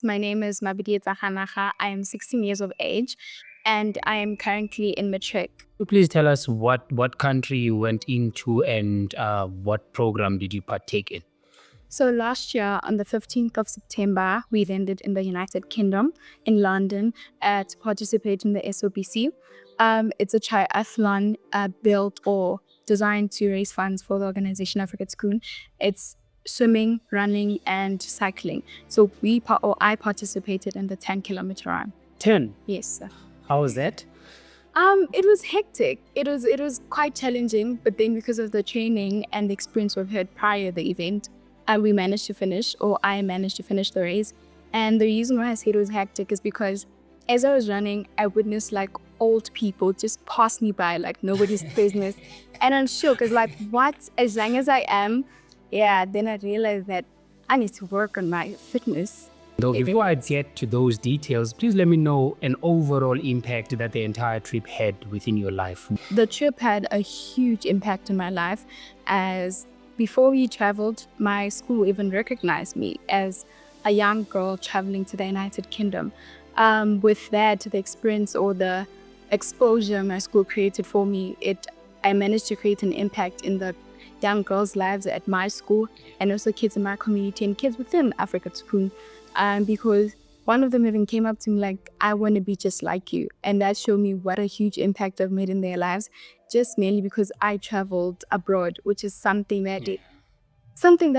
My name is Mmabidietsa Kganakga. I am 16 years of age and I am currently in matric. Please tell us what country you went into and what program did you partake in? So last year on the 15th of September, we landed in the United Kingdom in London to participate in the SOBC. It's a triathlon built or designed to raise funds for the organization Afrika Tikkun. It's swimming, running, and cycling. So I participated in the 10-kilometer run. 10. Yes, sir. How was that? It was hectic. It was quite challenging, but then because of the training and the experience we've had prior to the event, we managed to finish, or I managed to finish the race. And the reason why I said it was hectic is because as I was running, I witnessed like old people just pass me by like nobody's business. And I'm shook, because like, what? As young as I am, then I realized that I need to work on my fitness. Though before I get to those details, please let me know an overall impact that the entire trip had within your life. The trip had a huge impact on my life, as before we traveled, my school even recognized me as a young girl traveling to the United Kingdom. With that, the experience or the exposure my school created for me, I managed to create an impact in the young girls' lives at my school, and also kids in my community and kids within Afrika Tikkun. Because one of them even came up to me like, I want to be just like you. And that showed me what a huge impact I've made in their lives, just mainly because I traveled abroad, which is something that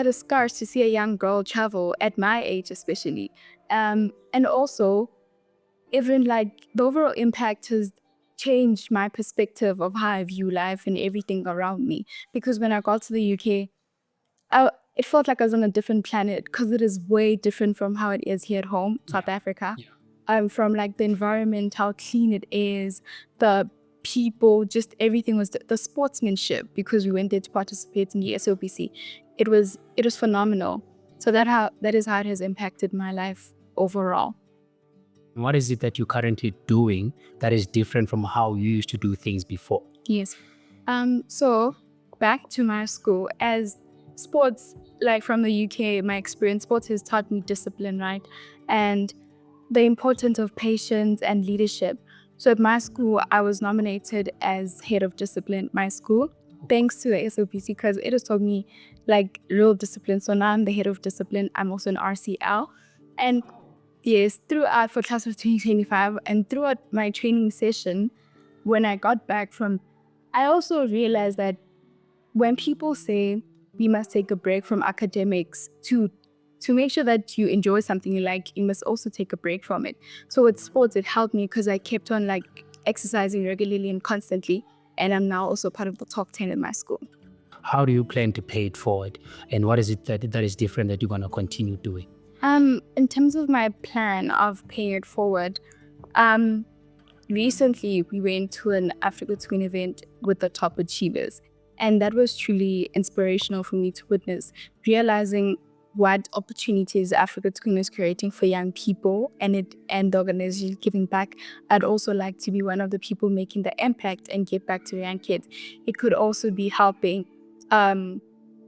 is scarce to see a young girl travel at my age, especially. And also, even like the overall impact has changed my perspective of how I view life and everything around me. Because when I got to the UK, it felt like I was on a different planet, because it is way different from how it is here at home, South Africa. From like the environment, how clean it is, the people, just everything was the sportsmanship, because we went there to participate in the SOBC. It was phenomenal. So that is how it has impacted my life overall. What is it that you're currently doing that is different from how you used to do things before? Yes. So back to my school, as sports, like from the UK, my experience, sports has taught me discipline, right? And the importance of patience and leadership. So at my school, I was nominated as head of discipline at my school, thanks to the SOBC, because it has taught me like real discipline. So now I'm the head of discipline. I'm also an RCL. And yes, throughout for class of 2025 and throughout my training session, when I got back from, I also realized that when people say we must take a break from academics to make sure that you enjoy something you like, you must also take a break from it. So with sports, it helped me because I kept on like exercising regularly and constantly. And I'm now also part of the top 10 in my school. How do you plan to pay it forward? And what is it that is different that you're going to continue doing? In terms of my plan of paying it forward, recently we went to an Afrika Tikkun event with the top achievers. And that was truly inspirational for me to witness, realizing what opportunities Afrika Tikkun is creating for young people and the organization giving back. I'd also like to be one of the people making the impact and give back to young kids. It could also be helping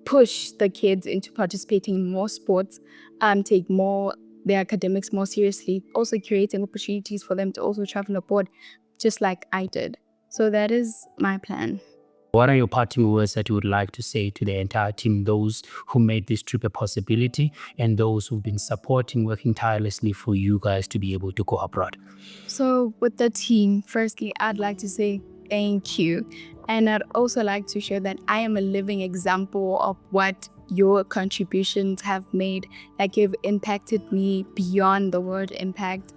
push the kids into participating in more sports, take their academics more seriously, also creating opportunities for them to also travel abroad, just like I did. So that is my plan. What are your parting words that you would like to say to the entire team, those who made this trip a possibility and those who've been supporting, working tirelessly for you guys to be able to go abroad? So with the team, firstly, I'd like to say thank you. And I'd also like to share that I am a living example of what your contributions have made. Like, you've impacted me beyond the word impact.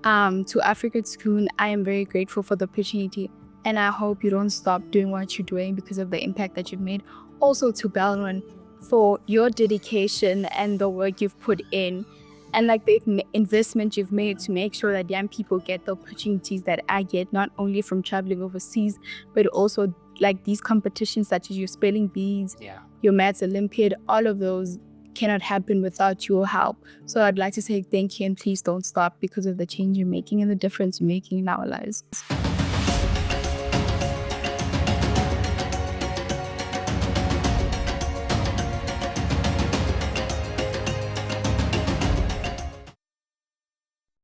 To Afrika Tikkun, I am very grateful for the opportunity. And I hope you don't stop doing what you're doing because of the impact that you've made. Also to Belron for your dedication and the work you've put in, and like the investment you've made to make sure that young people get the opportunities that I get, not only from traveling overseas, but also like these competitions such as your spelling bees, your maths Olympiad, all of those cannot happen without your help. So I'd like to say thank you, and please don't stop because of the change you're making and the difference you're making in our lives.